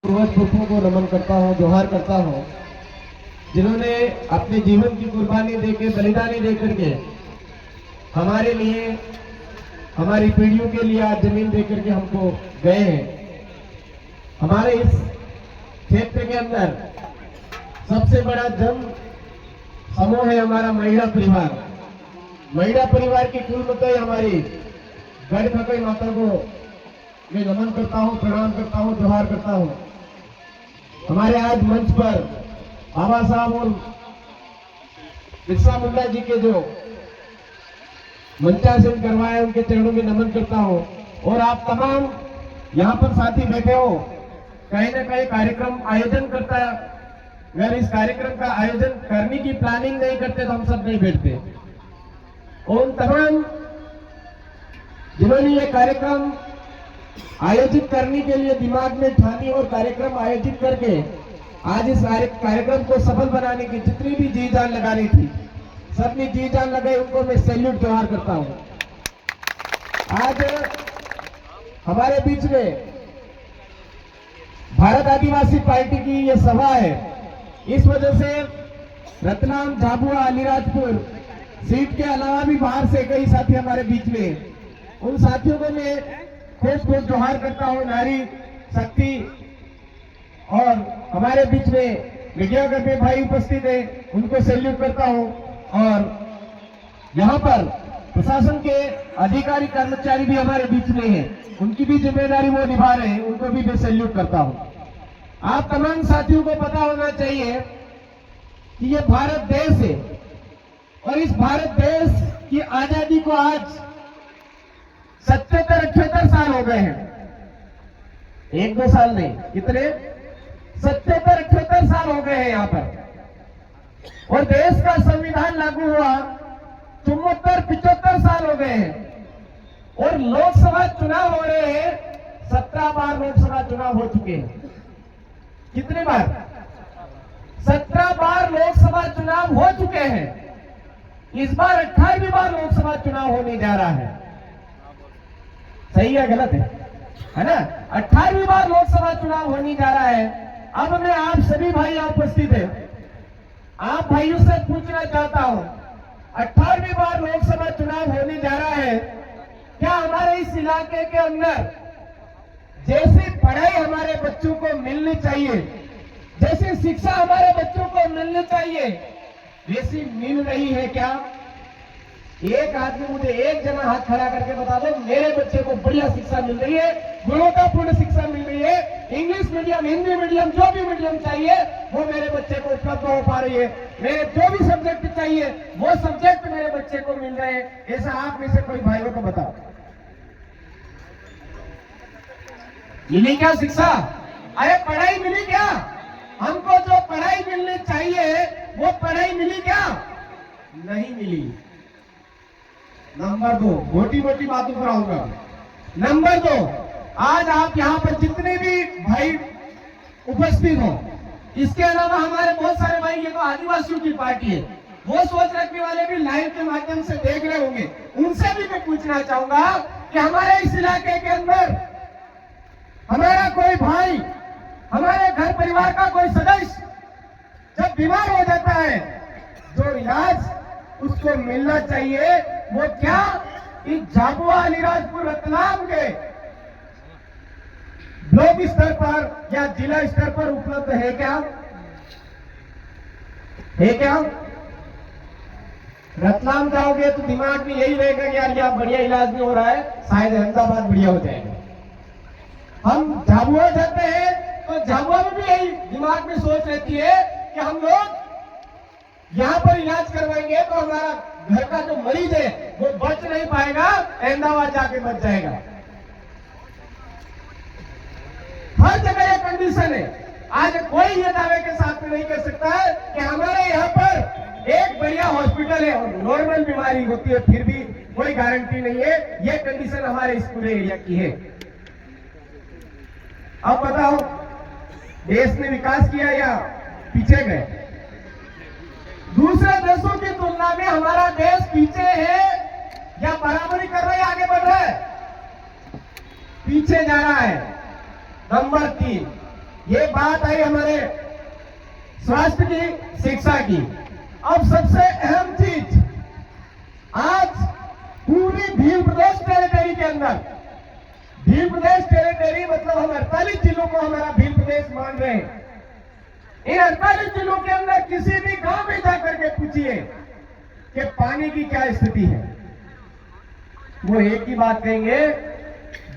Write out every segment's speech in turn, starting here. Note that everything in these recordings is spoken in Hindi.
पूर्वज पुरखों को नमन करता हूँ, जोहार करता हूँ, जिन्होंने अपने जीवन की कुर्बानी देके, बलिदानी देकर के हमारे लिए, हमारी पीढ़ियों के लिए आज जमीन देकर के हमको गए हैं। हमारे इस क्षेत्र के अंदर सबसे बड़ा जन समूह है हमारा महिला परिवार। महिला परिवार की कुल मतई हमारी गढ़ खकई माता को मैं नमन करता हूँ, प्रणाम करता हूँ, जोहार करता हूँ। हमारे आज मंच पर बाबा साहब और बिरसा मुंडा जी के जो मंचासन करवाए उनके चरणों में नमन करता हूँ। और आप तमाम यहाँ पर साथी बैठे हो, कहीं ना कहीं कार्यक्रम आयोजन करता है। अगर इस कार्यक्रम का आयोजन करने की प्लानिंग नहीं करते तो हम सब नहीं बैठते। उन तमाम जिन्होंने ये कार्यक्रम आयोजित करने के लिए दिमाग में ठानी और कार्यक्रम आयोजित करके आज इस कार्यक्रम को सफल बनाने की जितनी भी जी जान लगा रही थी, सबने जी जान लगाई, उनको मैं सैल्यूट जोहार करता हूं। आज हमारे बीच में भारत आदिवासी पार्टी की ये सभा है। इस वजह से रतलाम, झाबुआ, अलीराजपुर सीट के अलावा भी बाहर से कई साथी हमारे बीच में, उन साथियों को मैं खूब खूब जोहार करता हूं। नारी शक्ति और हमारे बीच में मीडिया कर्मी भाई उपस्थित है, उनको सैल्यूट करता हूं। और यहां पर प्रशासन के अधिकारी कर्मचारी भी हमारे बीच में हैं, उनकी भी जिम्मेदारी वो निभा रहे हैं, उनको भी मैं सैल्यूट करता हूं। आप तमाम साथियों को पता होना चाहिए कि ये भारत देश है और इस भारत देश की आजादी को आज 77-78 साल हो गए हैं। 1-2 साल नहीं, कितने? 77-78 साल हो गए हैं यहाँ पर। और देश का संविधान लागू हुआ 74-75 साल हो गए हैं। और लोकसभा चुनाव हो रहे हैं, 17 बार लोकसभा चुनाव हो चुके हैं। कितने बार? 17 बार लोकसभा चुनाव हो चुके हैं। इस बार 18वीं बार लोकसभा चुनाव होने जा रहा है। सही है गलत है ना? 18वीं बार लोकसभा चुनाव होने जा रहा है। अब मैं आप सभी भाई यहाँ उपस्थित है, आप भाइयों से पूछना चाहता हूँ, 18वीं बार लोकसभा चुनाव होने जा रहा है, क्या हमारे इस इलाके के अंदर जैसी पढ़ाई हमारे बच्चों को मिलनी चाहिए, जैसी शिक्षा हमारे बच्चों को मिलनी चाहिए, वैसी मिल रही है क्या? एक आदमी मुझे एक जना हाथ खड़ा करके बता दो, मेरे बच्चे को बढ़िया शिक्षा मिल रही है, गुणवत्तापूर्ण शिक्षा मिल रही है, इंग्लिश मीडियम, हिंदी मीडियम, जो भी मीडियम चाहिए वो मेरे बच्चे को उपलब्ध हो पा रही है, मेरे जो भी सब्जेक्ट चाहिए वो सब्जेक्ट मेरे बच्चे को मिल रहे हैं। ऐसा आप में से कोई भाइयों को बताओ, मिली क्या शिक्षा? अरे पढ़ाई मिली क्या? हमको जो पढ़ाई मिलनी चाहिए वो पढ़ाई मिली क्या? नहीं मिली। नंबर 2, मोटी मोटी बातों पर आऊंगा। नंबर 2, आज आप यहाँ पर जितने भी भाई उपस्थित हो, इसके अलावा हमारे बहुत सारे भाई, ये तो आदिवासियों की पार्टी है, वो सोच रखने वाले भी लाइव के माध्यम से देख रहे होंगे, उनसे भी मैं पूछना चाहूंगा कि हमारे इस इलाके के अंदर हमारा कोई भाई, हमारे घर परिवार का कोई सदस्य जब बीमार हो जाता है, जो इलाज उसको मिलना चाहिए वो क्या इस झाबुआ, अलीराजपुर, रतलाम के ब्लॉक स्तर पर या जिला स्तर पर उपलब्ध है क्या? है क्या? रतलाम जाओगे तो दिमाग में यही रहेगा कि यार यहाँ बढ़िया इलाज नहीं हो रहा है, शायद अहमदाबाद बढ़िया हो जाएगा। हम झाबुआ जाते हैं तो झाबुआ में भी यही दिमाग में सोच रहती है कि हम लोग यहां पर इलाज करवाएंगे तो हमारा घर का जो मरीज है वो बच नहीं पाएगा, अहमदाबाद जाके बच जाएगा। हर जगह ये कंडीशन है। आज कोई ये दावे के साथ में नहीं कर सकता है कि हमारे यहाँ पर एक बढ़िया हॉस्पिटल है और नॉर्मल बीमारी होती है फिर भी कोई गारंटी नहीं है। ये कंडीशन हमारे इस पूरे एरिया की है। अब बताओ, देश ने विकास किया या पीछे गए? दूसरे देशों की तुलना में हमारा देश पीछे है या बराबरी कर रहा है, आगे बढ़ रहा है? पीछे जा रहा है। नंबर 3, ये बात आई हमारे स्वास्थ्य की, शिक्षा की। अब सबसे अहम चीज, आज पूरी भील प्रदेश टेरिटरी के अंदर, भील प्रदेश टेरिटरी मतलब हम 48 जिलों को हमारा भील प्रदेश मान रहे हैं। इन 48 जिलों के अंदर किसी भी गांव में जाकर के पूछिए कि पानी की क्या स्थिति है, वो एक ही बात कहेंगे,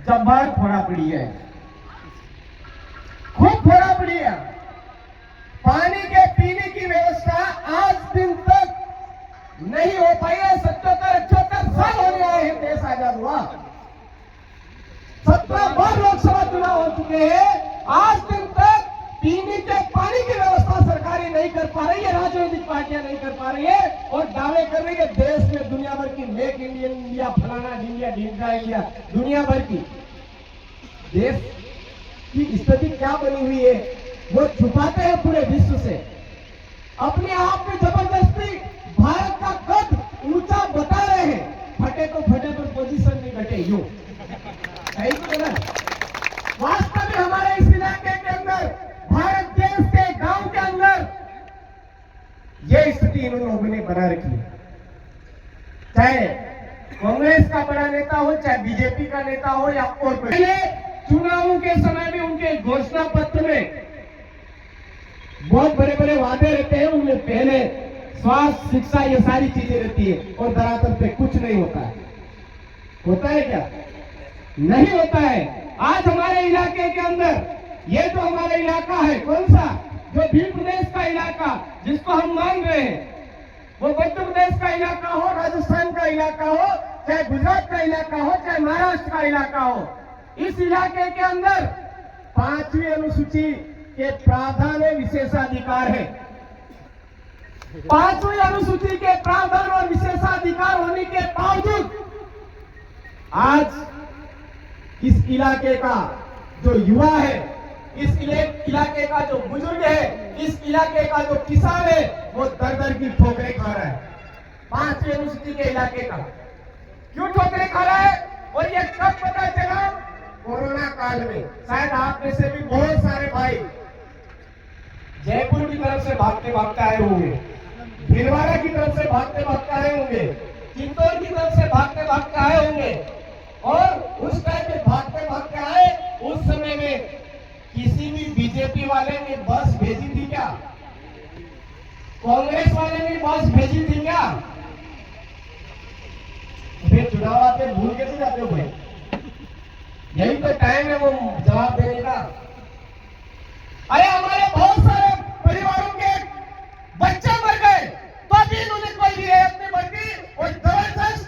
जब्बर थोड़ा पड़ी है, खूब थोड़ा पड़ी है। पानी के पीने की व्यवस्था आज दिन तक नहीं हो पाई है। 77 साल हो गया है देश आजाद हुआ, 17 बार लोकसभा चुनाव हो चुके हैं, आज दिन तक पीने के पानी की व्यवस्था सरकारें नहीं कर पा रही है, राजनीतिक पार्टियां नहीं कर पा रही है और दावे कर रही है देश में दुनिया भर की मेक इंडियन इंडिया, फलाना इंडिया, ढींगा इंडिया, दुनिया भर की। देश की स्थिति क्या बनी हुई है वो छुपाते हैं पूरे विश्व से। अपने आप में जबरदस्ती भारत का कद ऊंचा बता रहे हैं, फटे तो फटे पर पोजीशन नहीं घटे, यूं सही तो ना। वास्तव में हमारे इस इलाके के अंदर, भारत देश के गांव के अंदर ये स्थिति इन लोगों ने बना रखी है। चाहे कांग्रेस का बड़ा नेता हो, चाहे बीजेपी का नेता हो या और कोई। चुनावों के समय में उनके घोषणा पत्र में बहुत बड़े बड़े वादे रहते हैं, उनमें पहले स्वास्थ्य, शिक्षा, ये सारी चीजें रहती है और धरातल पे कुछ नहीं होता है। होता है क्या? नहीं होता है। आज हमारे इलाके के अंदर, ये जो हमारा इलाका है, कौन सा, जो भील प्रदेश का इलाका जिसको हम मान रहे हैं, वो मध्य प्रदेश का इलाका हो, राजस्थान का इलाका हो, चाहे गुजरात का इलाका हो, चाहे महाराष्ट्र का इलाका हो, इस इलाके के अंदर 5वीं अनुसूची के प्रावधान में विशेषाधिकार है। 5वीं अनुसूची के प्रावधान और विशेषाधिकार होने के बावजूद आज इस इलाके का जो युवा है, इस इलाके का जो बुजुर्ग है, इस इलाके का जो किसान है, वो दर दर की ठोकरें खा रहा है। 5वीं अनुसूची के इलाके का क्यों ठोकरें खा रहा है? और ये कब पता चला? कोरोना काल में। शायद आप में से भी बहुत सारे भाई जयपुर की तरफ से भागते भागते आए होंगे, भीलवाड़ा की तरफ से भागते भागते आए होंगे, चित्तौड़ की तरफ से भागते भागते आए होंगे। और उस टाइम में भागते भागते आए, उस समय में किसी भी बीजेपी वाले ने बस भेजी थी क्या? कांग्रेस वाले ने बस भेजी थी क्या? फिर चुनाव आते भूल कैसे जाते हो भाई? यही तो टाइम है वो जवाब देने का। अरे हमारे बहुत सारे परिवारों के बच्चे मर गए तो भी इन्होंने कोई रियायत नहीं बरती और जबरदस्त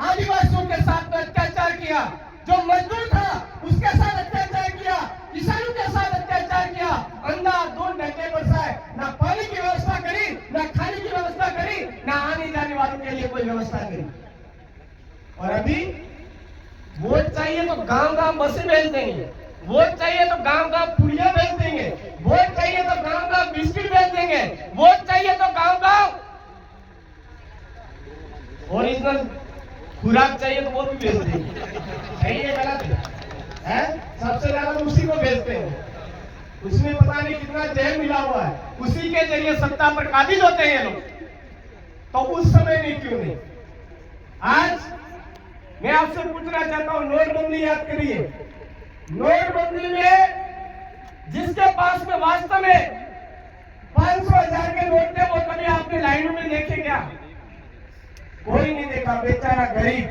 आदिवासियों के साथ अत्याचार किया। जो मजदूर था उसके साथ अत्याचार किया, किसानों के साथ अत्याचार किया, अंधाधुंध डंडे बरसाए, ना पानी की व्यवस्था करी, ना खाने की व्यवस्था करी, ना आने जाने वालों के लिए कोई व्यवस्था करी। और अभी वोट चाहिए तो गांव गांव बसें भेज देंगे, वोट चाहिए तो गांव गांव पुड़िया भेज देंगे, वोट चाहिए तो गांव गांव बिस्किट भेज देंगे, वोट चाहिए तो गांव गांव ओरिजिनल खुराक चाहिए तो वो भी भेज देंगे। सही है गलत है? सबसे ज्यादा तो उसी को भेजते हैं, उसमें पता नहीं कितना जहर मिला हुआ है, उसी के जरिए सत्ता पर काबिज होते हैं ये लोग। तो उस समय में क्यों नहीं? आज मैं आपसे पूछना चाहता हूं, नोटबंदी याद करिए। नोटबंदी में जिसके पास में वास्तव में 500,000 के नोट थे, वो कभी आपने लाइनों में देखे क्या? कोई नहीं देखा। बेचारा गरीब,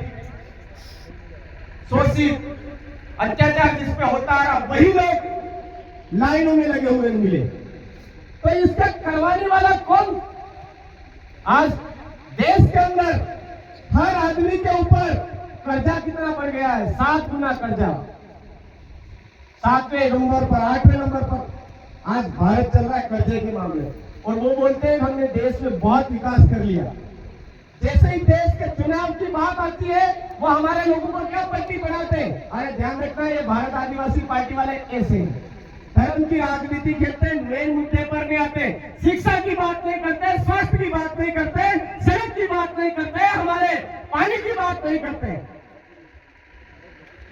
शोषित, अत्याचार जिस पे होता रहा, वही लोग लाइनों में लगे हुए मिले। तो इसका करवाने वाला कौन? आज देश के अंदर हर आदमी के ऊपर कर्जा कितना बढ़ गया है? 7 गुना कर्जा। 7वें नंबर पर, 8वें नंबर पर आज भारत चल रहा है कर्जे के मामले। और वो बोलते हैं हमने देश में बहुत विकास कर लिया। जैसे ही देश के चुनाव की बात आती है, वो हमारे लोगों को क्या पट्टी बनाते हैं? अरे ध्यान रखना, ये भारत आदिवासी पार्टी वाले ऐसे हैं, धर्म की राजनीति खेलते हैं, मेन मुद्दे पर नहीं आते, शिक्षा की बात नहीं करते, स्वास्थ्य की बात नहीं करते, सड़क की बात नहीं करते, हमारे पानी की बात नहीं करते।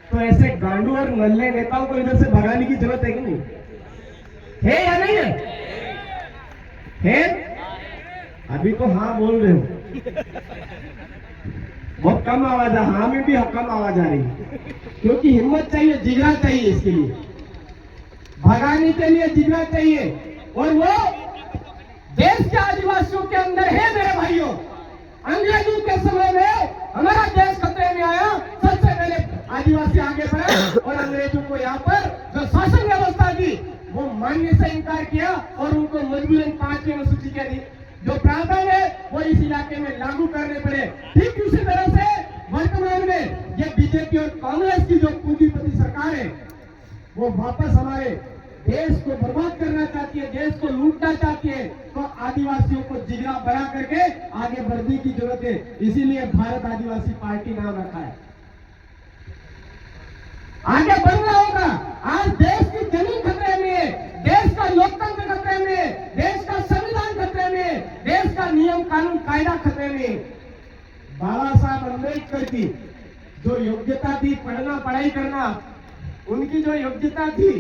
तो ऐसे गांडू और नल्ले नेताओं को इधर से भगाने की जरूरत है कि नहीं? है या नहीं है? अभी तो हाँ बोल रहे हो, बहुत कम आवाज है, हाँ में भी कम आवाज आ रही है, क्योंकि हिम्मत चाहिए, जिगरा चाहिए, इसके लिए भगाने के लिए जिगरा चाहिए। और वो देश के आदिवासियों के अंदर है मेरे भाइयों। अंग्रेजों के समय में हमारा देश खतरे में आया, सबसे पहले आदिवासी आगे बढ़े और अंग्रेजों को यहाँ पर जो शासन व्यवस्था थी वो मानने से इनकार किया और उनको मजबूरन 5वीं अनुसूची के जो प्रावधान है वो इस इलाके में लागू करने पड़े। ठीक उसी तरह से वर्तमान में ये बीजेपी और कांग्रेस की जो पूंजीपति सरकार है वो वापस हमारे देश को बर्बाद करना चाहती है, देश को लूटना चाहती है। तो आदिवासियों को जिगरा बना करके आगे बढ़ने की जरूरत है, इसीलिए भारत आदिवासी पार्टी नाम रखा है। आगे बढ़ना होगा। आज देश की जमीन खतरे में है, देश का लोकतंत्र खतरे में है, देश का संविधान खतरे में है, देश का नियम कानून कायदा खतरे में है। बाबा साहब अम्बेडकर की जो योग्यता थी पढ़ना पढ़ाई करना, उनकी जो योग्यता थी,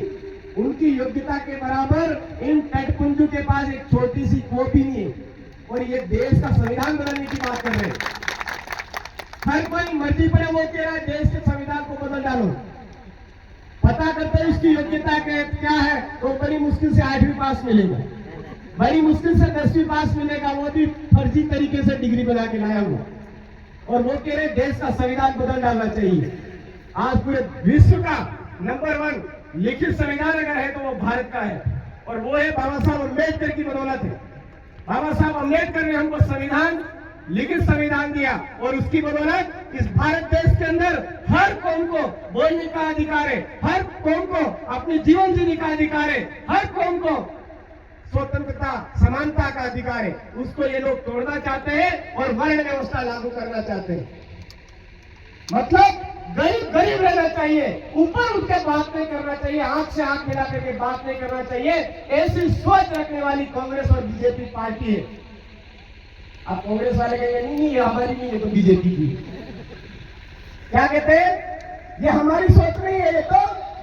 उनकी योग्यता के बराबर इन टटपुंजों के पास एक छोटी सी कॉपी नहीं है। और ये देश का संविधान बनाने की बात कर रहे हैं। हर कोई मर्जी पड़े वो कह रहा है देश के संविधान को बदल डालो। पता करते हैं उसकी योग्यता क्या है, तो बड़ी मुश्किल से 8वीं पास मिलेगा, बड़ी मुश्किल से 10वीं पास मिलेगा, वो भी फर्जी तरीके से डिग्री बना के लाया हुआ। और वो कह रहे देश का संविधान बदल डालना चाहिए। आज पूरे विश्व का नंबर 1 लिखित संविधान अगर है तो वो भारत का है, और वो है बाबा साहब अम्बेडकर की बदौलत है। बाबा साहब अम्बेडकर ने हमको संविधान, लिखित संविधान दिया, और उसकी बदौलत इस भारत देश के अंदर हर कौम को बोलने का अधिकार है, हर कौम को अपनी जीवन जीने का अधिकार है, हर कौम को स्वतंत्रता समानता का अधिकार है। उसको ये लोग तोड़ना चाहते हैं और वर्ण व्यवस्था लागू करना चाहते हैं। मतलब गरीब गरीब रहना चाहिए, ऊपर उठ के बात नहीं करना चाहिए, आंख से आंख मिला करके बात नहीं करना चाहिए। ऐसी सोच रखने वाली कांग्रेस और बीजेपी पार्टी है। अब कांग्रेस वाले कहेंगे नहीं ये हमारी नहीं है, तो बीजेपी की। क्या कहते हैं? ये हमारी सोच नहीं है, ये तो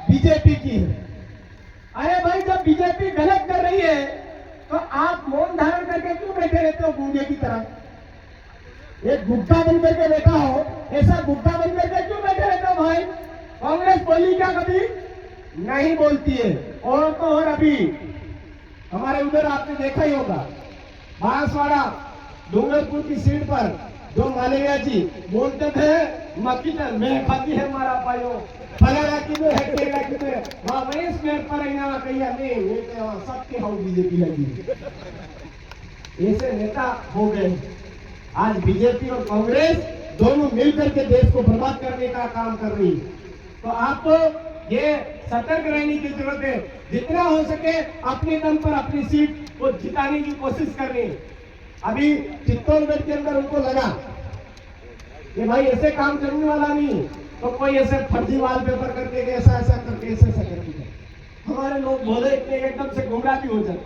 बीजेपी की है। अरे भाई जब बीजेपी गलत कर रही है तो आप मौन धारण करके क्यों बैठे रहते हो गूंगे की तरह? एक गुट्टा बन करके बैठा हो, ऐसा गुट्टा बन करके क्यों बैठे रहते हो भाई? कांग्रेस बोली क्या कभी? नहीं बोलती है। और तो और अभी हमारे उधर आपने देखा ही होगा, बांसवाड़ा डूंगरपुर की सीट पर जो मालवीय जी बोलते थे मक्की में खाती है मारा पायो फलाना की में है केला की में वहां वही स्मेर पर ना कहिया नहीं सबके हाउ बीजेपी लगी। ऐसे नेता हो गए। आज बीजेपी और कांग्रेस दोनों मिलकर के देश को बर्बाद करने का काम कर रही है। तो आपको ये सतर्क रहने की जरूरत है, जितना हो सके अपने दम पर अपनी सीट को जिताने की कोशिश करनी। अभी चित्तौड़गढ़ के अंदर उनको लगा कि भाई ऐसे काम करने वाला नहीं, तो कोई ऐसे फर्जी वॉलपेपर करके ऐसा ऐसा करके ऐसा ऐसा करके हमारे लोग बोले इतने एकदम से गुमराह भी हो जाए।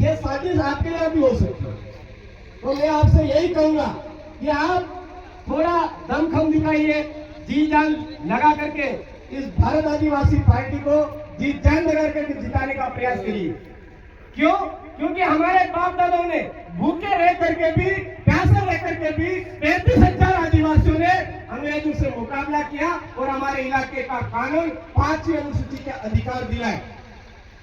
ये साजिश आपके यहाँ भी हो सकती है। तो मैं आपसे यही कहूंगा कि आप थोड़ा दमखम दिखाइए, जी जान लगा करके इस भारत आदिवासी पार्टी को जी जान लगा करके जिताने का प्रयास करिए। क्यों? क्योंकि हमारे बाप दादाओं ने भूखे रह करके भी, प्यासे रह करके भी 35,000 आदिवासियों ने अंग्रेजों से मुकाबला किया और हमारे इलाके का कानून 5वीं अनुसूची के अधिकार दिलाए।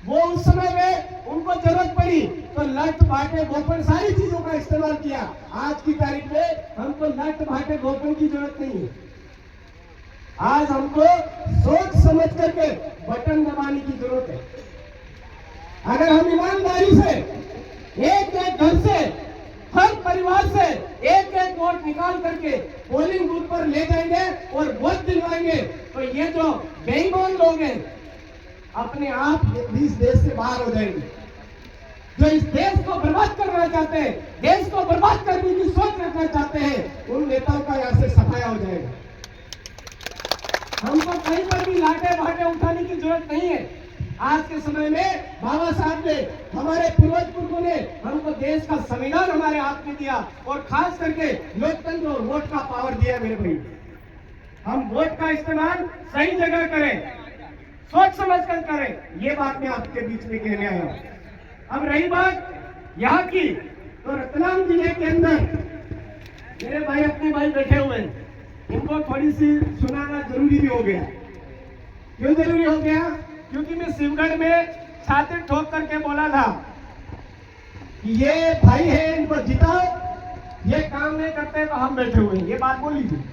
वो उस समय में उनको जरूरत पड़ी तो लट भाटे गोपन सारी चीजों का इस्तेमाल किया। आज की तारीख में हमको लट भाटे गोपन की जरूरत नहीं है। आज हमको सोच समझ करके बटन दबाने की जरूरत है। अगर हम ईमानदारी से एक एक घर से, हर परिवार से एक एक वोट निकाल करके पोलिंग बूथ पर ले जाएंगे और वोट दिलवाएंगे, तो ये जो बेईमान लोग हैं अपने आप इस देश से बाहर हो जाएंगे। जो इस देश को बर्बाद करना चाहते हैं, देश को बर्बाद करने की सोच रखना चाहते हैं, उन नेताओं का यहाँ से सफाया हो जाएगा। हमको कहीं पर भी लाटे भाटे उठाने की जरूरत नहीं है। आज के समय में बाबा साहब ने, हमारे पूर्वज पुरखों ने हमको देश का संविधान हमारे हाथ में दिया और खास करके लोकतंत्र और वोट का पावर दिया। मेरे भाई, हम वोट का इस्तेमाल सही जगह करें, सोच समझ कर करें। ये बात मैं आपके बीच में कहने आया हूं। अब रही बात यहाँ की, तो रतलाम जिले के अंदर मेरे भाई अपने भाई बैठे हुए हैं, इनको थोड़ी सी सुनाना जरूरी भी हो गया। क्यों जरूरी हो गया? क्योंकि मैं शिवगढ़ में छाती ठोक करके बोला था कि ये भाई है, इनको जिताओ, ये काम नहीं करते तो हम बैठे हुए हैं। ये बात बोली थी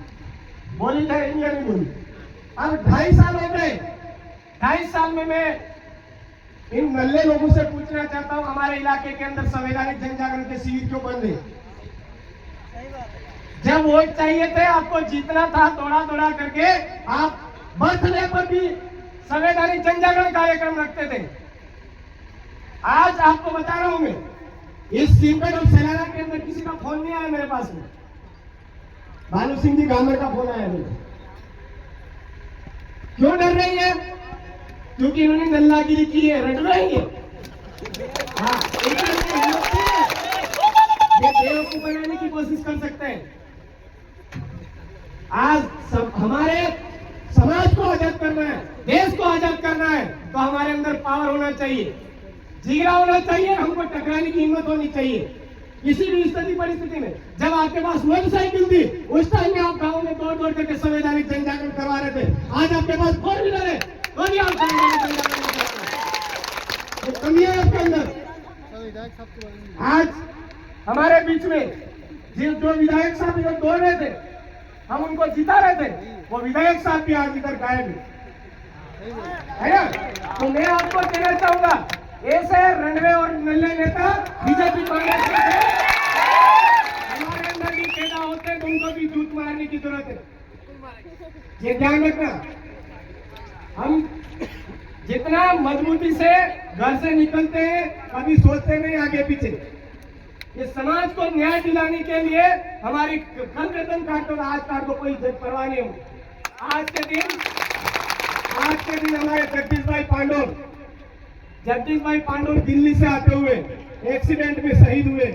या नहीं बोली? अब 2.5 साल हो गए। 2.5 साल में मैं इन नल्ले लोगों से पूछना चाहता हूं, हमारे इलाके के अंदर संवैधानिक जन जागरण के शिविर क्यों बंद है? जब वोट चाहिए थे, आपको जीतना था, दौड़ा करके आप बर्थडे पर भी संवैधानिक जन जागरण कार्यक्रम रखते थे। आज आपको बता रहा हूं मैं, इस शिवगढ़ और सैलाना के अंदर किसी का फोन नहीं आया मेरे पास में। भानु सिंह जी गामर का फोन आया मेरे। क्यों डर रही है? क्योंकि इन्होंने नल्लागिरी की है, रट रही है। हाँ, ये बेवकूफ बनाने की कोशिश कर सकते हैं। आज हमारे समाज को आजाद करना है, देश को आजाद करना है, तो हमारे अंदर पावर होना चाहिए, जिगरा होना चाहिए, हमको टकराने की हिम्मत होनी चाहिए। किसी भी स्थिति परिस्थिति में, जब आपके पास मोटरसाइकिल थी, उस टाइम में आप गाँव में दौड़ करके संवैधानिक जन जागरण करवा रहे थे। आज आपके पास 4 व्हीलर है, तो भी आप संवैधानिक जन जागरण नहीं करते। तो कमी है आपके अंदर। आज हमारे बीच में जो विधायक साहब इधर दौड़ रहे थे, हम उनको जिता रहे थे, वो विधायक साहब भी आज इधर गायब है ना? तो मैं आपको कहना चाहूंगा, ऐसे रणवे और नल्ले नेता बीजेपी कांग्रेस हमारे अंदर भी पैदा होते हैं, तो उनको भी जूत मारने की जरूरत है। ये ध्यान रखना, हम जितना मजबूती से घर से निकलते हैं, कभी सोचते नहीं आगे पीछे। इस समाज को न्याय दिलाने के लिए हमारी कल वेतन काटो, आज काट दो, कोई परवाह नहीं हो। आज के दिन हमारे जगदीश भाई पांडुर दिल्ली से आते हुए एक्सीडेंट में शहीद हुए।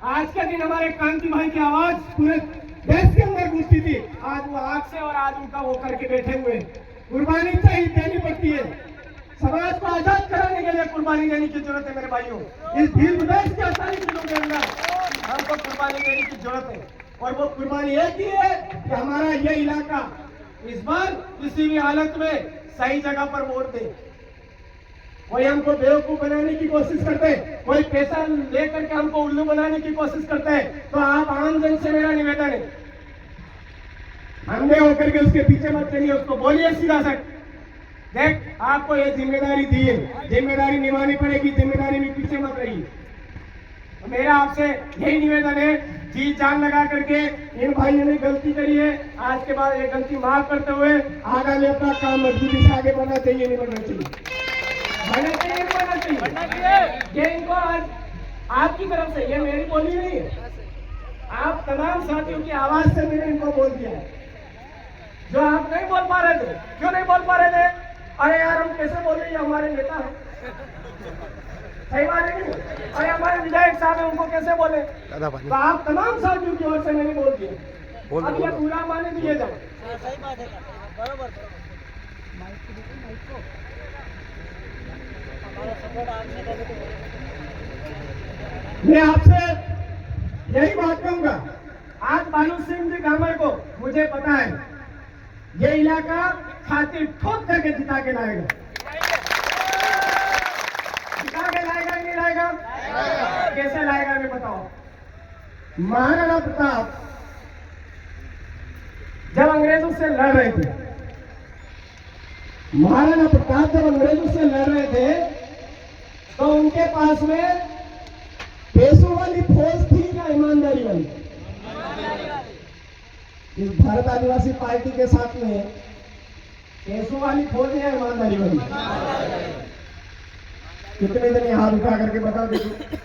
आज के दिन हमारे कांति भाई की आवाज पूरे देश के अंदर गूंजती थी, आज वो आग से और आज उनका वो करके बैठे हुए। कुर्बानी चाहिए, देनी पड़ती है। समाज को आजाद कराने के लिए कुर्बानी देने की जरूरत है मेरे भाइयों। इस भीड़ विदेश के 48 दिनों के अंदर हमको कुर्बानी देने की जरूरत है, और वो कुर्बानी एक ही है कि हमारा ये इलाका इस बार किसी भी हालत में सही जगह पर वोट दे। कोई हमको बेवकूफ बनाने की कोशिश करते हैं, कोई पैसा लेकर के हमको उल्लू बनाने की कोशिश करते हैं, तो आप आम जन से मेरा निवेदन है, अंधे होकर के उसके पीछे मत चलिए, उसको बोलिए सीधा सा, देख आपको ये जिम्मेदारी दी है, जिम्मेदारी निभानी पड़ेगी, जिम्मेदारी में पीछे मत रहिए। तो मेरा आपसे यही निवेदन है, जी जान लगा करके इन भाइयों ने गलती करी है, आज के बाद ये गलती माफ करते हुए आगामी अपना काम मजबूती से आगे बढ़ना चाहिए, नहीं बढ़ना चाहिए, बढ़ना चाहिए, नहीं बढ़ना चाहिए। ये इनको आज आपकी तरफ से, ये मेरी बोली नहीं है, आप तमाम साथियों की आवाज से मैंने इनको बोल दिया है। जो आप नहीं बोल पा रहे थे, क्यों नहीं बोल पा रहे थे? अरे यार हम कैसे बोल रहे हैं, हमारे नेता है, सही बात है नहीं? अरे हमारे विधायक साहब है, उनको कैसे बोले? तो आप तमाम साथियों की ओर से मैंने बोल दिया, अब ये पूरा माने दिए जाओ। सही बात है, बराबर। मैं आपसे यही बात कहूंगा, आज भानु सिंह जी गामर को मुझे पता है, ये इलाका छाती ठोक करके जिता के लाएगा। जिता के लाएगा नहीं लाएगा? कैसे लाएगा मैं बताओ। महाराणा प्रताप जब अंग्रेजों से लड़ रहे थे, महाराणा प्रताप जब अंग्रेजों से लड़ रहे थे, तो उनके पास में पैसों वाली फौज थी या ईमानदारी वाली? इस भारत आदिवासी पार्टी के साथ में पैसों वाली फौज या ईमानदारी वाली? कितने जने हाथ उठा करके बता दीजिए।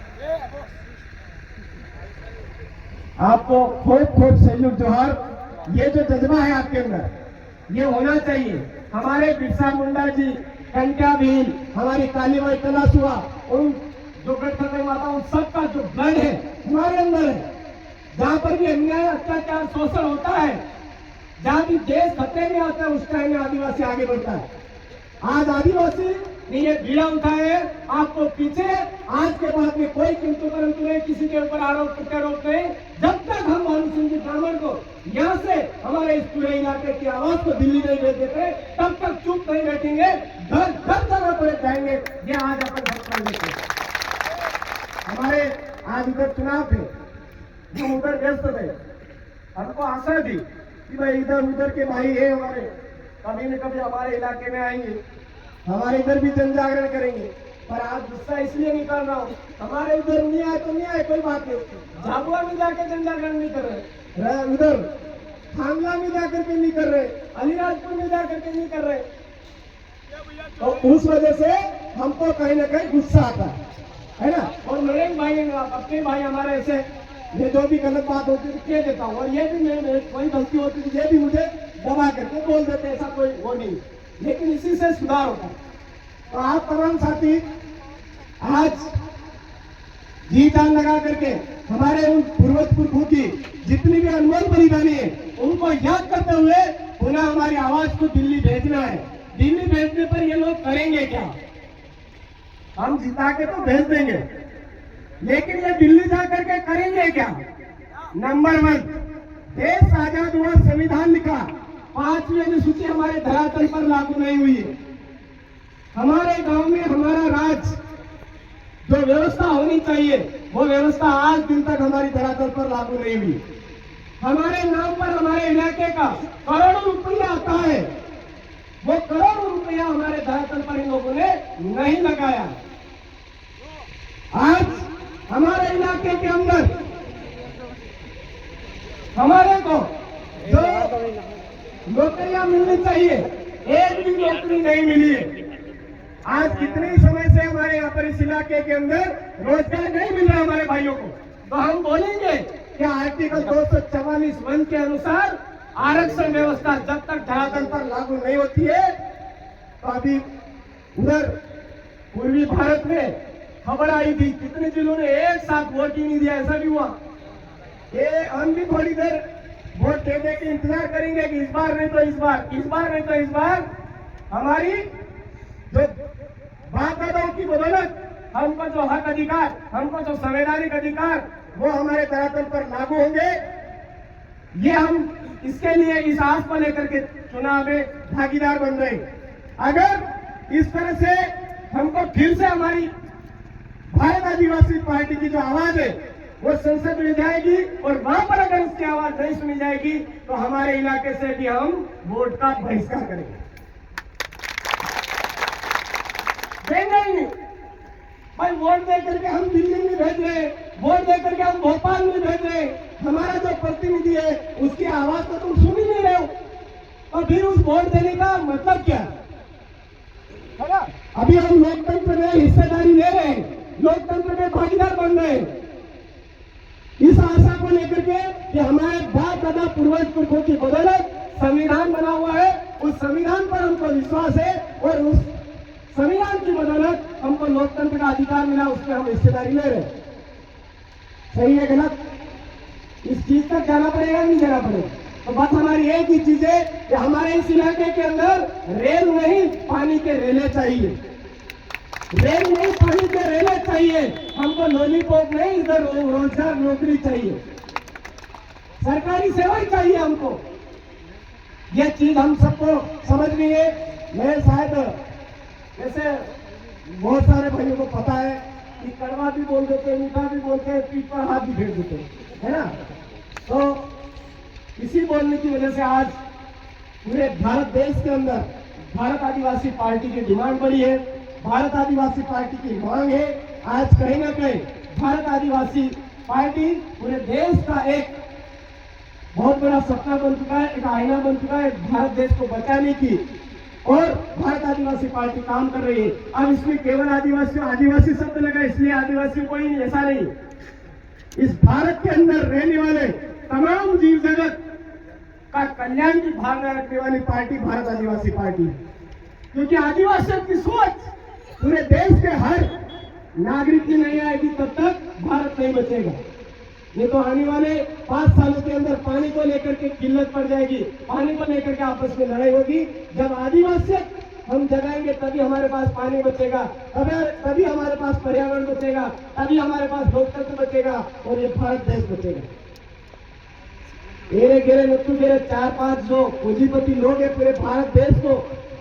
आपको खूब खूब सैल्यूट, जोहार। ये जो जज्बा है आपके अंदर, ये होना चाहिए। हमारे बिरसा मुंडा जी, कंट्या भील, हमारी कालीबाई कलासुआ, उन जो गणतंत्र माता, उन सबका जो ब्लड है हमारे अंदर है। जहां पर भी अन्याय, अत्याचार, शोषण होता है, जहां भी देश खतरे में आता है, उस टाइम में आदिवासी आगे बढ़ता है। आज आदिवासी नहीं ये बीड़ा उठाए आपको पीछे आज के बाद में कोई किंतु परंतु नहीं, किसी के ऊपर आरोप प्रत्यारोप नहीं। जब तक हम भानु सिंह जी ग्रामीण को यहाँ से हमारे इस पूरे इलाके की आवाज को दिल्ली नहीं भेज देते तब तक चुप नहीं बैठेंगे, घर घर जाना पड़े जाएंगे। ये आज अपन घर लेते हमारे आज उधर चुनाव थे, हम उधर व्यस्त थे, हमको आशा थी कि भाई इधर उधर के भाई है हमारे, कभी न कभी हमारे इलाके में आएंगे, हमारे इधर भी जन जागरण करेंगे। पर आज गुस्सा इसलिए नहीं कर रहा हूँ, हमारे उधर नहीं आए तो नहीं आए, कोई बात नहीं। झाबुआ में जाकर जन जागरण नहीं कर रहे, उधर थांगला में जाकर के नहीं कर रहे, अलीराजपुर में जाकर के नहीं कर रहे, तो उस वजह से हमको कहीं ना कहीं गुस्सा आता है ना। और मेरे भाई अपने भाई हमारे ऐसे ये जो भी गलत बात होती है कह देता हूँ, और ये भी मेरे कोई गलती होती है ये भी मुझे दबा करके बोल देते, ऐसा कोई वो नहीं, लेकिन इसी से सुधार होता है। तो आप तमाम साथी आज जी जान लगा करके हमारे उन पूर्वज पुरखों की जितनी भी अनमोल बलिदानी है उनको याद करते हुए पुनः हमारी आवाज को दिल्ली भेजना है। दिल्ली भेजने पर ये लोग करेंगे क्या? हम जिता के तो भेज देंगे, लेकिन ये दिल्ली जा करके करेंगे क्या? नंबर 1, देश आजाद हुआ, संविधान लिखा, 5वीं अनुसूची हमारे धरातल पर लागू नहीं हुई है। हमारे गांव में हमारा राज जो व्यवस्था होनी चाहिए वो व्यवस्था आज दिन तक हमारी धरातल पर लागू नहीं हुई। हमारे नाम पर हमारे इलाके का करोड़ों रुपया आता है, वो करोड़ों रुपया हमारे धरातल पर इन लोगों ने नहीं लगाया। आज हमारे इलाके के अंदर हमारे को जो नौकरियां मिलनी चाहिए एक भी नौकरी नहीं मिली है। आज कितने समय से हमारे यहाँ पर इस इलाके के अंदर रोजगार नहीं मिल रहा हमारे भाइयों को, तो हम बोलेंगे कि आर्टिकल 244(1) के अनुसार आरक्षण व्यवस्था जब तक धरातल पर लागू नहीं होती है, तो अभी उधर पूर्वी भारत में खबर आई थी कितने जिलों ने एक साथ वोट ही नहीं दिया, ऐसा भी हुआ। ये हम भी थोड़ी देर वोट देने के इंतजार करेंगे कि इस बार नहीं तो इस बार, इस बार नहीं तो इस बार हमारी जो बाप दादाओं की बदौलत हमको जो हक अधिकार, हमको जो संवैधानिक अधिकार वो हमारे धरातल पर लागू होंगे। ये हम इसके लिए इस आस को लेकर के चुनाव में भागीदार बन रहे। अगर इस तरह से हमको फिर से हमारी भारत आदिवासी पार्टी की जो आवाज है वो संसद में जाएगी और वहां पर अगर उसकी आवाज नहीं सुनी जाएगी तो हमारे इलाके से भी हम वोट का बहिष्कार करेंगे, देंगे ही नहीं। भाई वोट दे करके हम दिल्ली में भेज रहे, वोट दे करके हम भोपाल में भेज रहे, हमारा जो प्रतिनिधि है उसकी आवाज तो तुम सुन ही नहीं रहे हो, और फिर उस वोट देने का मतलब क्या है ना? अभी हम लोकतंत्र में हिस्सेदारी ले रहे हैं, लोकतंत्र में भागीदार बन रहे हैं, इस आशा को लेकर के कि हमारे बाप दादा पूर्वज पुरखों की बदौलत संविधान बना हुआ है, उस संविधान पर हमको विश्वास है और उस संविधान की बदौलत हमको लोकतंत्र का अधिकार मिला, उसमें हम हिस्सेदारी ले रहे। सही है गलत? इस चीज तक जाना पड़ेगा नहीं जाना पड़ेगा? तो बात हमारी एक ही चीज है कि हमारे इस इलाके के अंदर रेल नहीं पानी के रेले चाहिए, रेल नहीं पानी के रेले चाहिए, हमको लॉलीपॉप नहीं, इधर रोजगार नौकरी चाहिए, सरकारी सेवाएं चाहिए हमको। यह चीज हम सबको समझनी है। मैं शायद जैसे बहुत सारे भाइयों को पता है कि कड़वा भी बोल देते हैं, मीठा भी बोलते हैं, पीठ पर हाथ भी फेर देते हैं, है ना? तो इसी बोलने की वजह से आज पूरे भारत देश के अंदर भारत आदिवासी पार्टी की डिमांड बढ़ी है, भारत आदिवासी पार्टी की मांग है। आज कहीं ना कहीं भारत आदिवासी पार्टी पूरे देश का एक बहुत बड़ा सपना बन चुका है, एक आईना बन चुका है भारत देश को बचाने की, और भारत आदिवासी पार्टी काम कर रही है। अब इसमें केवल आदिवासी शब्द लगा इसलिए आदिवासी कोई नहीं, ऐसा नहीं। इस भारत के अंदर रहने वाले तमाम जीव जगत का कल्याण की भावना रखने वाली पार्टी भारत आदिवासी पार्टी है, क्योंकि आदिवासियों की सोच पूरे देश के हर नागरिक की नहीं आएगी तब तक भारत नहीं बचेगा। ये तो आने वाले 5 सालों के अंदर पानी को लेकर के किल्लत पड़ जाएगी, पानी को लेकर के आपस में लड़ाई होगी। जब आदिवासी हम जगाएंगे तभी हमारे पास पानी बचेगा, तभी हमारे पास पर्यावरण बचेगा, तभी हमारे पास लोकतंत्र बचेगा और ये भारत देश बचेगा। एरे गेरे नत्थु गेरे 4-5 जो पूंजीपति लोग हैं पूरे भारत देश को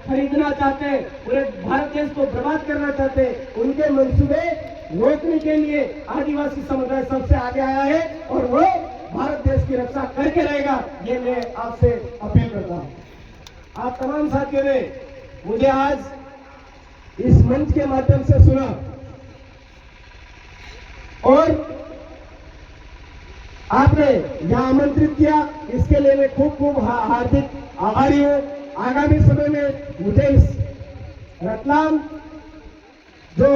खरीदना चाहते हैं, पूरे भारत देश को बर्बाद करना चाहते हैं, उनके मंसूबे रोकने के लिए आदिवासी समुदाय सबसे आगे आया है और वो भारत देश की रक्षा करके रहेगा। ये मैं आपसे अपील करता हूँ। आप तमाम साथियों ने मुझे आज इस मंच के माध्यम से सुना और आपने यहां आमंत्रित किया, इसके लिए मैं खूब खूब हार्दिक आभारी हूं। आगामी समय में मुझे इस रतलाम जो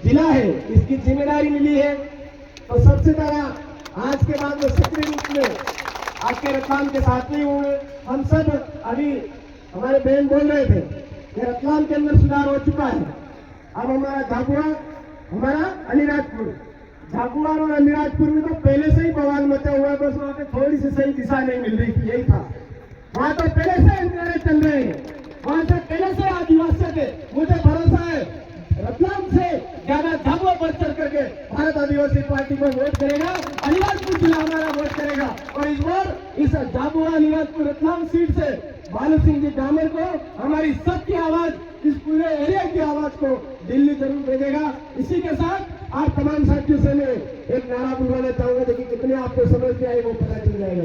जिला है इसकी जिम्मेदारी मिली है, तो सबसे पहला आज के बाद में सक्रिय रूप में आपके रतलाम के साथ नहीं होंगे। हम सब अभी हमारे बहन बोल रहे थे कि रतलाम के अंदर सुधार हो चुका है। अब हमारा झाबुआ, हमारा अलीराजपुर, झाबुआ और अलीराजपुर में तो पहले से ही बवाल मचा हुआ है, बस वहां पे थोड़ी सी सही दिशा नहीं मिल रही थी, यही था। वहां तो पहले से इंतजार चल रहे हैं, वहां से पहले से आदिवासी थे। मुझे भरोसा है रतलाम से ज्यादा झाबुआ बढ़ चढ़ करके भारत आदिवासी पार्टी को वोट करेगा, अलीराजपुर जिला हमारा वोट करेगा और इस बार इस झाबुआ अलीराजपुर रतलाम सीट से बालू सिंह जी डामर को हमारी सबकी आवाज, इस पूरे एरिया की आवाज को दिल्ली जरूर भेजेगा। इसी के साथ आप तमाम साथियों से मैं एक नारा बुलवाना चाहूंगा, देखिए कितने आपको समझ में आए वो पता चल जाएगा।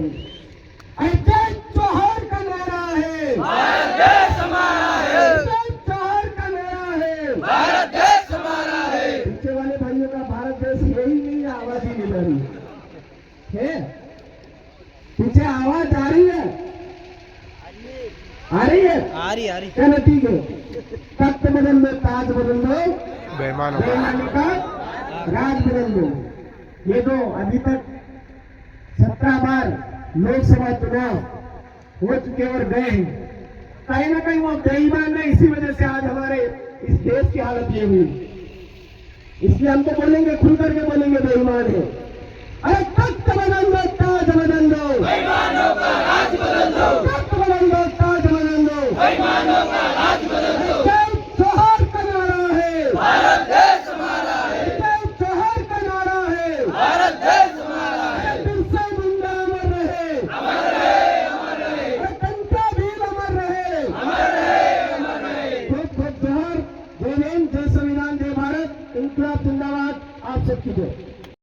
जय जोहर का नारा है, भारत देश हमारा है, जय जोहर का नारा है, भारत देश हमारा है। पीछे वाले भाइयों का भारत देश यही नहीं है, आवाज ही मिल रही है। पीछे आवाज आ रही है, आ रही है, आ रही कहना ठीक है। तख्त बदल दो, ताज बदल दो, बेईमानों बेईमानों का राज बदल दो। ये तो अभी तक 17 बार लोकसभा चुनाव हो चुके और गए हैं, कहीं ना कहीं वो बेईमान है, इसी वजह से आज हमारे इस देश की हालत ये हुई। इसलिए हम तो बोलेंगे, खुल करके बोलेंगे बेईमान है। अरे तख्त बदल दो, ताज बदल दो, बेईमानों का राज बदल दो, तख्त बदल दो, ताज बदल दो, बेईमानों का राज बदल दो। जय जोहर का नारा है, भारत देश हमारा है, जय जोहर का नारा है, भारत देश हमारा है। बिरसा मुंडा अमर रहे, अमर रहे, अमर रहे, अरे कंटा भील अमर रहे। अमर रहे, अमर रहे। बहुत बहुत जोहर, जय हिंद, जय संविधान, जय भारत, इंकलाब जिंदाबाद। आप सबकी जय।